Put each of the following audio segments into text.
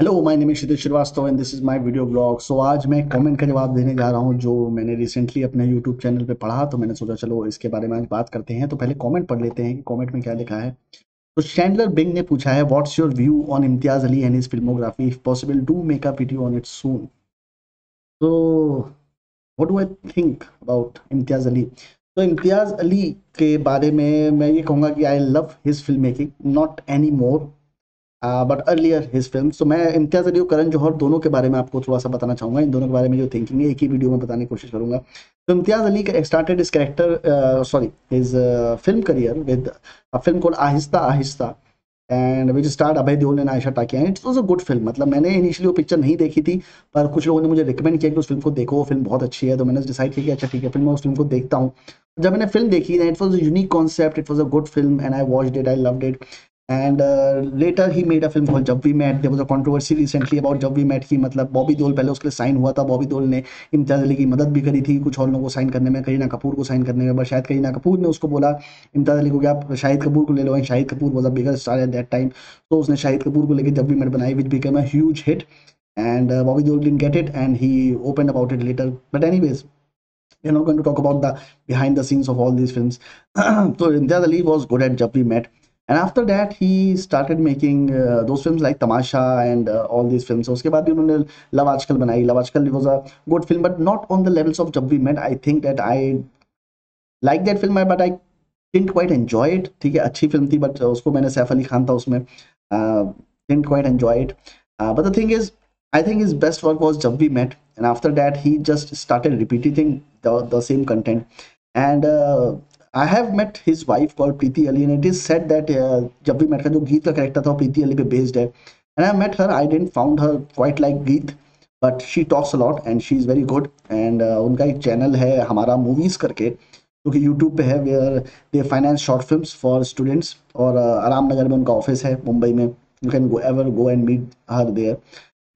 Hello, my name is Kshitij Srivastava and this is my video blog. So आज मैं comment का जवाब देने जा रहा हूं जो मैंने रिसेंटली अपने यूट्यूब चैनल पे पढ़ा, तो मैंने सोचा चलो इसके बारे में आज बात करते हैं। तो पहले कमेंट पढ़ लेते हैं कि कमेंट में क्या लिखा है। तो चैंडलर बिंग ने पूछा है, what's your view on Imtiaz Ali and his filmography, if possible do make a video on it soon. तो what do I think about Imtiaz Ali. तो इम्तियाज अली के बारे में मैं ये कहूँगा कि I love his film making, not any more but earlier his film. तो मैं इम्तियाज अली और करण जौहर दोनों के बारे में आपको थोड़ा सा बताना चाहूंगा। इन दोनों के बारे में जो थिंकिंग है एक ही वीडियो में बताने की कोशिश करूंगा। तो Imtiaz Ali started is character sorry his film career with a film called Aahista Aahista and which starred Abhay Deol and Ayesha Takia. It was a good film. मतलब मैंने इनिशियली वो पिक्चर नहीं देखी थी, पर कुछ लोगों ने मुझे रिकमेंड किया कि उस फिल्म को देखो, वो फिल्म बहुत अच्छी है। तो मैंने डिसाइड किया कि अच्छा ठीक है, फिर मैं उस फिल्म को देखता हूँ। जब मैंने फिल्म देखी, it was a unique concept, it was a good film and I watched it, I loved it. And later he made a film called Jab We Met. there was a controversy recently about Jab We Met की, मतलब बॉबी देओल पहले उसके लिए sign हुआ था। बॉबी देओल ने इम्तियाज अली की मदद भी करी थी कुछ और लोगों को साइन करने में, करीना कपूर को साइन करने में, बट शायद करीना कपूर ने उसको बोला इम्तियाज अली को कि आप शाहिद कपूर को ले लो, and Shahid Kapoor was a bigger star at that time. तो उसने शाहिद कपूर को लेकर जब वी मेट बनाई, which became a huge hit and Bobby Deol didn't get it and he opened about it later. But anyways, we're not going to talk about the behind the scenes of all these films. So Imtiaz Ali was good at Jab We Met, and after that he started making those films like Tamasha and all these films. So उसके बाद भी उन्होंने love आजकल बनाई। Love आजकल was a good film, but not on the levels of Jab We Met. I think that I like that film, but I didn't quite enjoy it. ठीक है, अच्छी फिल्म थी, but उसको मैंने सैफ अली खान था उसमें, didn't quite enjoy it. But the thing is, I think his best work was Jab We Met, and after that he just started repeating the same content. And I have met his wife called Preeti Ali, and it is said that Jab We Met का जो गीत का character था वो प्रीति अली पे based है। And I met her, I didn't found her quite like गीत, but she talks a lot and she is very good. And उनका एक चैनल है हमारा मूवीज करके, जो कि यूट्यूब पे है, where they finance short films for students. और आराम नगर में उनका ऑफिस है मुंबई में। You can go ever go and meet her there.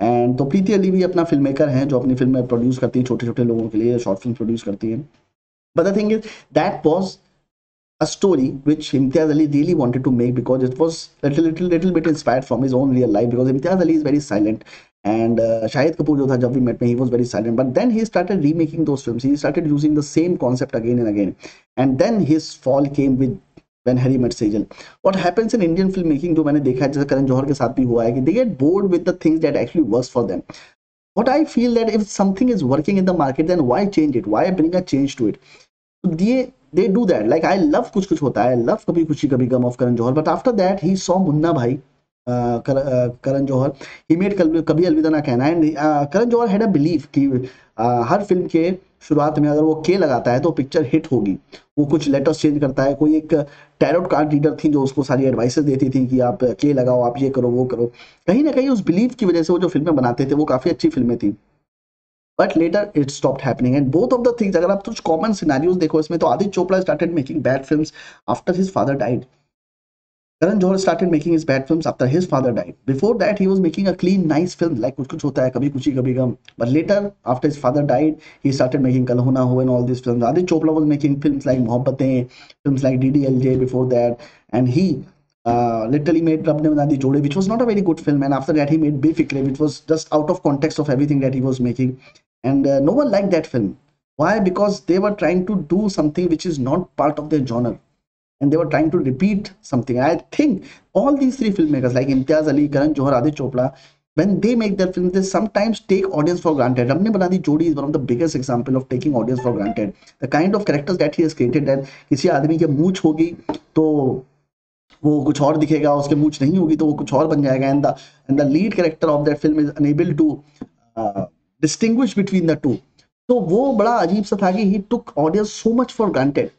And तो प्रीति अली भी अपना फिल्म मेकर हैं जो अपनी फिल्म प्रोड्यूस करती है, छोटे छोटे लोगों के लिए शॉर्ट फिल्म प्रोड्यूस करती हैं। But the thing is that was a story which Imtiaz Ali really wanted to make, because it was little bit inspired from his own real life, because Imtiaz Ali is very silent and Shahid Kapoor jo tha Jab We Met mein, he was very silent, but then he started remaking those films, he started using the same concept again and again, and then his fall came with when Harry Met Sejal. What happens in Indian filmmaking जो मैंने देखा है, जैसे करण जौहर के साथ भी हुआ है, कि they get bored with the things that actually works for them. What I feel that if something is working in the market, then why change it, why bring a change to it? They do that. Like I love Kuch Kuch Hota Hai, I love Kabhi Khushi Kabhi Gham of Karan Johar, but after that he saw Munna Bhai, Karan Johar, he made Kabhi Alvida Naa Kehna. And Karan Johar had a believe कि हर film के शुरुआत में अगर वो के लगाता है तो पिक्चर हिट होगी। वो कुछ लेटर्स चेंज करता है, कोई एक टैरोट कार्ड रीडर थी जो उसको सारी एडवाइसेस देती थी कि आप के लगाओ, आप ये करो वो करो। कहीं ना कहीं उस बिलीव की वजह से वो जो फिल्में बनाते थे वो काफी अच्छी फिल्में थी। But later it stopped happening, and both of the things, अगर आप कुछ कॉमन सिनेरियोज देखो इसमें, तो Aditya Chopra started making bad films after his father died. Karan Johar started making his bad films after his father died. Before that, he was making a clean, nice film like Kuch Kuch Hota Hai, Kabhi Khushi Kabhi Gum. But later, after his father died, he started making Kal Ho Na Ho and all these films. Aditya Chopra was making films like Mohabbatein, films like DDLJ before that, and he literally made Rab Ne Bana Di Jode, which was not a very good film. And after that, he made Befikre, which was just out of context of everything that he was making, and no one liked that film. Why? Because they were trying to do something which is not part of their genre, and they were trying to repeat something. I think all these three filmmakers like Imtiaz Ali, Karan Johar, Aditya Chopra, when they make their films, they sometimes take audience for granted. Ramne Banadi Jodi is one of the biggest example of taking audience for granted. The kind of characters that he has created, that किसी आदमी के मूंछ होगी तो वो कुछ और दिखेगा, उसके मूंछ नहीं होगी तो वो कुछ और बन जाएगा, and the lead character of that film is unable to distinguish between the two. तो वो बड़ा अजीब सा था कि he took audience so much for granted.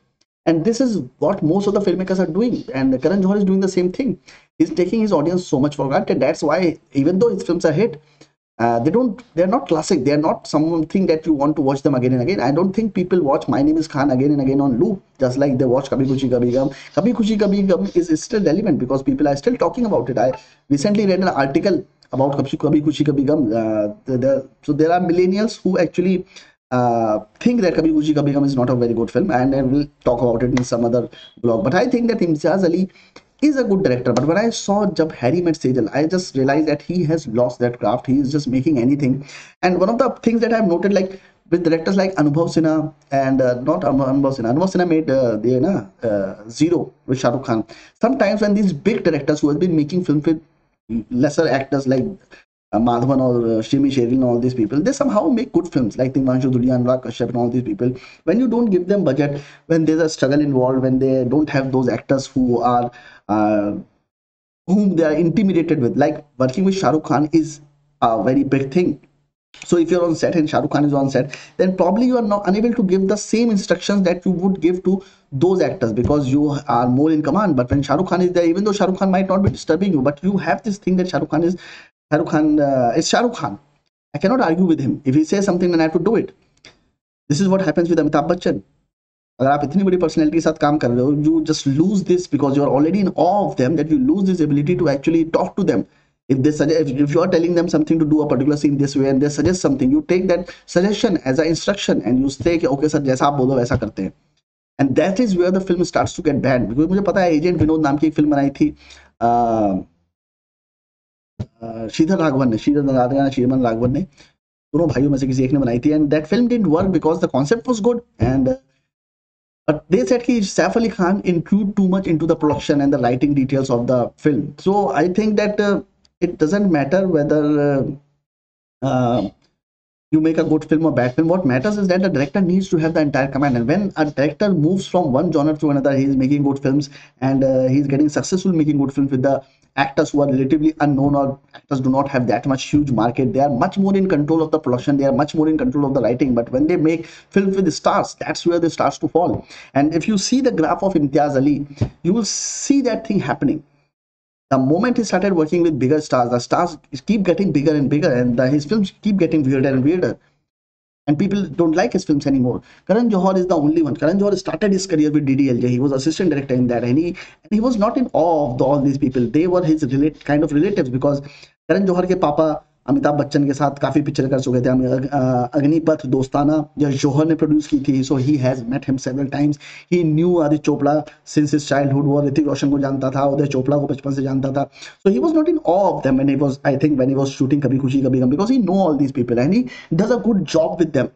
And this is what most of the filmmakers are doing, and Karan Johar is doing the same thing. He's taking his audience so much for granted. That's why even though his films are hit, they're not classic, they're not something that you want to watch them again and again. I don't think people watch My Name Is Khan again and again on loop, just like they watch Kabhi Khushi Kabhi Gum. Kabhi Khushi Kabhi Gum is still relevant because people are still talking about it. I recently read an article about Kabhi Khushi Kabhi Gum. So there are millennials who actually think that Kabhi Khushi Kabhi Gum is not a very good film, and I will talk about it in some other blog. But I think that Imtiaz Ali is a good director, but when I saw Jab Harry Met Sejal, I just realized that he has lost that craft. He is just making anything. And one of the things that I've noted, like with directors like Anubhav Sinha and not Anubhav Sinha made Zero with Shah Rukh Khan. Sometimes when these big directors who have been making films with lesser actors like Madhavan or Shimi Sheril and all these people, they somehow make good films like Timanshu Dhulia, Anurag Kashyap and all these people. When you don't give them budget, when there's a struggle involved, when they don't have those actors who are whom they are intimidated with, like working with Shah Rukh Khan is a very big thing. So if you're on set and Shah Rukh Khan is on set, then probably you are not unable to give the same instructions that you would give to those actors because you are more in command. But when Shah Rukh Khan is there, even though Shah Rukh Khan might not be disturbing you, but you have this thing that Shah Rukh Khan is Shah Rukh Khan. I cannot argue with him. If he says something, then I have to do it. This is what happens with Amitabh Bachchan. अगर आप इतनी बड़ी personality के साथ काम कर रहे हो, you just lose this because you are already in awe of them, that you lose this ability to actually talk to them. If they suggest, if you are telling them something to do a particular scene this way and they suggest something, you take that suggestion as an instruction and you say कि okay sir, जैसा आप बोलो वैसा करते हैं. And that is where the film starts to get bad. Because मुझे पता है एजेंट विनोद नाम की एक फिल्म बनाई थी श्रीधर राघवन ने, दोनों भाइयों में से किसी एक ने बनाई थी, and that film didn't work because the concept was good and but they said कि Saif Ali Khan include too much into the production and the writing details of the film. So I think that it doesn't matter whether you make a good film or bad film. What matters is that the director needs to have the entire command. And when a director moves from one genre to another, he is making good films and he's getting successful making good films with the actors who are relatively unknown or actors do not have that much huge market. They are much more in control of the production. They are much more in control of the writing. But when they make films with the stars, that's where they starts to fall. And if you see the graph of Imtiaz Ali, you will see that thing happening. The moment he started working with bigger stars, the stars keep getting bigger and bigger, and his films keep getting weirder and weirder. And people don't like his films anymore. Karan Johar is the only one. Karan Johar started his career with DDLJ. He was assistant director in that, and he was not in awe of all these people. They were his kind of relatives because Karan Johar के पापा अमिताभ बच्चन के साथ काफी picture कर चुके थे. अग्निपथ, दोस्ताना जो जौहर ने प्रोड्यूस की थी. So he has met him several times. He knew Aditya Chopra since his childhood. वो ऋतिक रोशन को जानता था, उदय चोपड़ा को बचपन से जानता था. So he was not in awe of them when he was, I think, when he was shooting Kabhi Khushi Kabhi Gum, because he know all these people and he does a good job with them.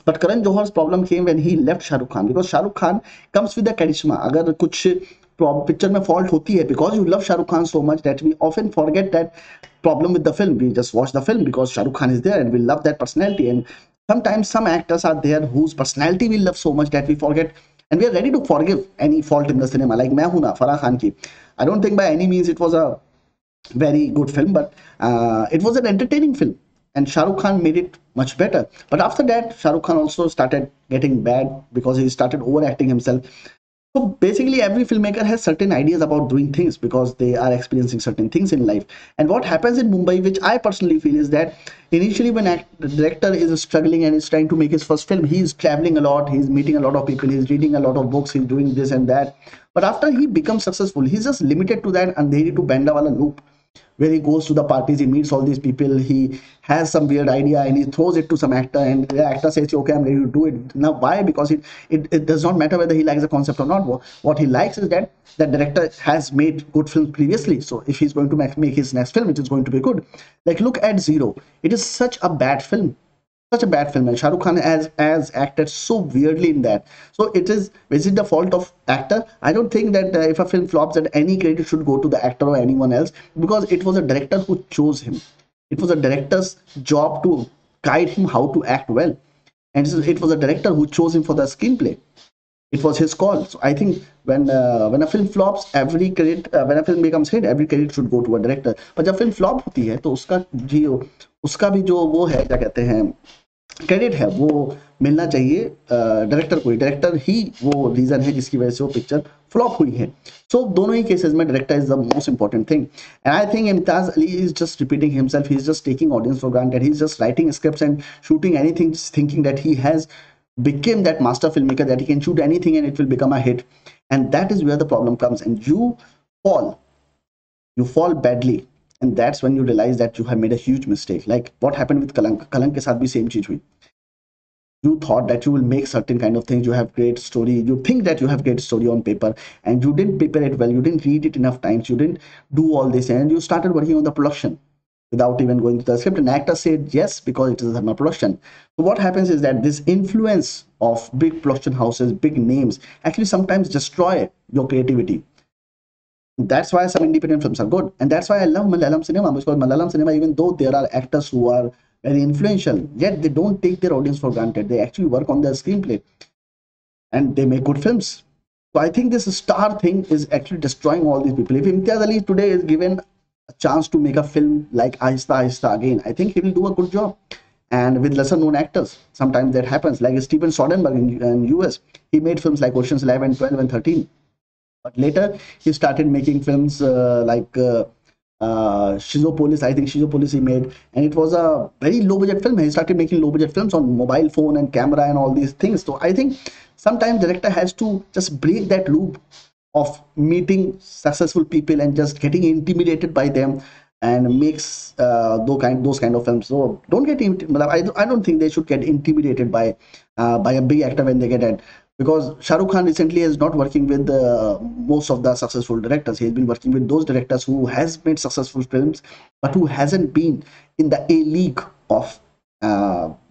But Karan Johar's problem came when he left Shah Rukh Khan, because Shah Rukh Khan comes with the charisma. अगर कुछ picture में fault होती है, because you love Shah Rukh Khan so much that we often forget that problem with the film. We just watch the film because Shah Rukh Khan is there and we love that personality. And sometimes some actors are there whose personality we love so much that we forget and we are ready to forgive any fault in the cinema. Like मैं हूं ना, Farah Khan की. I don't think by any means it was a very good film, but it was an entertaining film. And Shah Rukh Khan made it much better. But after that, Shah Rukh Khan also started getting bad because he started overacting himself. So basically, every filmmaker has certain ideas about doing things because they are experiencing certain things in life. And what happens in Mumbai, which I personally feel, is that initially when the director is struggling and is trying to make his first film, he is traveling a lot, he's meeting a lot of people, he's reading a lot of books, he's doing this and that. But after he becomes successful, he's just limited to that Andheri to Bandawala loop, where he goes to the parties, he meets all these people, he has some weird idea and he throws it to some actor, and the actor says, okay, I'm ready to do it. Now, why? Because it does not matter whether he likes the concept or not. What he likes is that the director has made good films previously. So if he's going to make his next film, it is going to be good. Like, look at Zero. It is such a bad film. Such a bad film, and Shah Rukh Khan has acted so weirdly in that. So is it the fault of actor? I don't think that if a film flops, that any credit should go to the actor or anyone else, because it was a director who chose him. It was a director's job to guide him how to act well, and it was a director who chose him for the screenplay. It was his call. So I think when a film flops, every credit, when a film becomes hit, every credit should go to a director. But जब film flop होती है तो उसका भी जो वो है, क्या कहते हैं, क्रेडिट है, वो मिलना चाहिए डायरेक्टर को ही. डायरेक्टर ही वो रीजन है जिसकी वजह से वो पिक्चर फ्लॉप हुई है. सो दोनों ही केसेस में director is the most important thing. And I think Imtiaz Ali is just repeating himself. He is just taking audience for granted. He is just writing scripts and shooting anything, thinking that he has became that master filmmaker, that he can shoot anything and it will become a hit. And that is where the problem comes, and you fall badly, and that's when you realize that you have made a huge mistake. Like what happened with Kalank. Kalank के साथ भी same चीज हुई. you thought that you will make certain kind of things, you have great story, you think that you have great story on paper, and you didn't prepare it well, you didn't read it enough times, you didn't do all this, and you started working on the production without even going to the script, and actor said yes because it is a drama production. So what happens is that this influence of big production houses, big names, actually sometimes destroy your creativity. That's why some independent films are good, and that's why I love Malayalam cinema, because Malayalam cinema, even though there are actors who are very influential, yet they don't take their audience for granted. They actually work on their screenplay and they make good films. So I think this star thing is actually destroying all these people. If Imtiaz Ali today is given a chance to make a film like Ahista Ahista again, I think he will do a good job. And with lesser known actors, sometimes that happens. Like Steven Soderbergh in US, he made films like Ocean's 11, 12, and 13. But later he started making films Schizopolis. I think Schizopolis he made, and it was a very low budget film. He started making low budget films on mobile phone and camera and all these things. So I think sometimes director has to just break that loop of meeting successful people and just getting intimidated by them, and makes those kind of films. So don't get I don't think they should get intimidated by a big actor when they get at, because Shah Rukh Khan recently is not working with most of the successful directors. He's been working with those directors who has made successful films, but who hasn't been in the A league of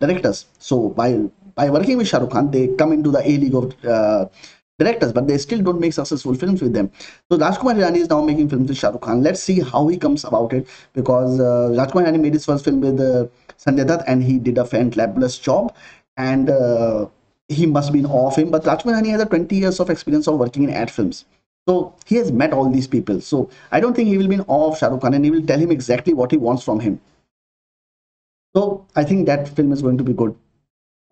directors. So by working with Shah Rukh Khan, they come into the A league of directors, but they still don't make successful films with them. So Rajkumar Hirani is now making films with Shah Rukh Khan. Let's see how he comes about it, because Rajkumar Hirani made his first film with Sanjay Dutt, and he did a fantabulous job. And he must be in awe of him. But Rajkumar Hirani has a 20 years of experience of working in ad films. So he has met all these people. So I don't think he will be in awe of Shah Rukh Khan, and he will tell him exactly what he wants from him. So I think that film is going to be good.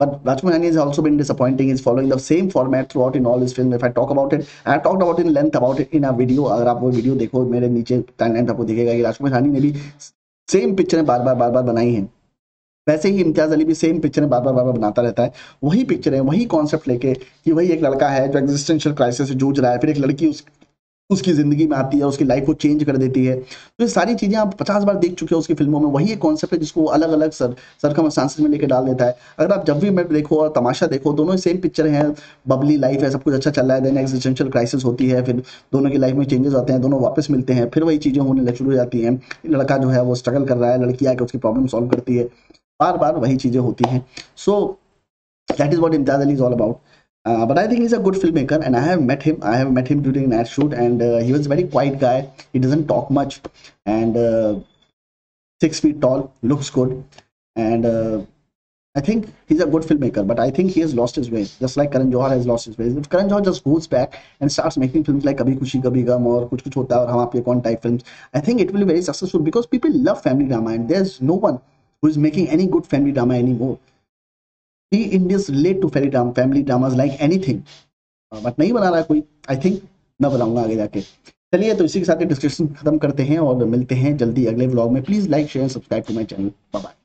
But Rajkumar Hirani has also been disappointing. He's following the same format throughout in all his films. If I talk about it, I have talked about it in length about it in a video. अगर आप वो video देखो, मेरे नीचे timeline आपको दिखेगा कि राजकुमार हिरानी ने भी सेम पिक्चरें बार बार बनाई हैं। वैसे ही इम्तियाज अली भी सेम पिक्चरें बार बार बनाता रहता है। वही पिक्चरें, वही कॉन्सेप्ट लेके कि वही एक लड़का है जो एग्जिस्टेंशियल क्राइसिस से जूझ रहा है, फिर एक लड़की उसकी जिंदगी में आती है, उसकी लाइफ को चेंज कर देती है। तो ये सारी चीजें आप 50 बार देख चुके हो उसकी फिल्मों में। वही एक कॉन्सेप्ट है जिसको अलग अलग सरकमस्टांसेस में लेके डाल देता है। अगर आप जब भी मैं देखो और तमाशा देखो, दोनों सेम पिक्चर हैं, बबली लाइफ है, सब कुछ अच्छा चल रहा है, देन एग्जिस्टेंशियल क्राइसिस होती है, फिर दोनों की लाइफ में चेंजेस आते हैं, दोनों वापस मिलते हैं, फिर वही चीजें होने शुरू हो जाती हैं। लड़का जो है वो स्ट्रगल कर रहा है, लड़की आके उसकी प्रॉब्लम सॉल्व करती है, बार बार वही चीजें होती हैं। So that is what Imtiaz Ali is all about. But I think he's a good filmmaker, and I have met him. I have met him during an ad shoot, and he was a very quiet guy. He doesn't talk much, and 6 feet tall, looks good, and I think he's a good filmmaker. But I think he has lost his way, just like Karan Johar has lost his way. If Karan Johar just goes back and starts making films like Kabhi Khushi Kabhi Gum or Kuch Kuch Hota Hai aur Hum Aapke Kaun type films, I think it will be very successful, because people love family drama, and there's no one who is making any good family drama anymore. We Indians relate to family dramas like anything, but नहीं बना रहा है कोई। I think मैं बनाऊंगा आगे जाके। चलिए, तो इसी के साथ डिस्कशन खत्म करते हैं और मिलते हैं जल्दी अगले व्लॉग में। Please like share subscribe to my channel. Bye bye.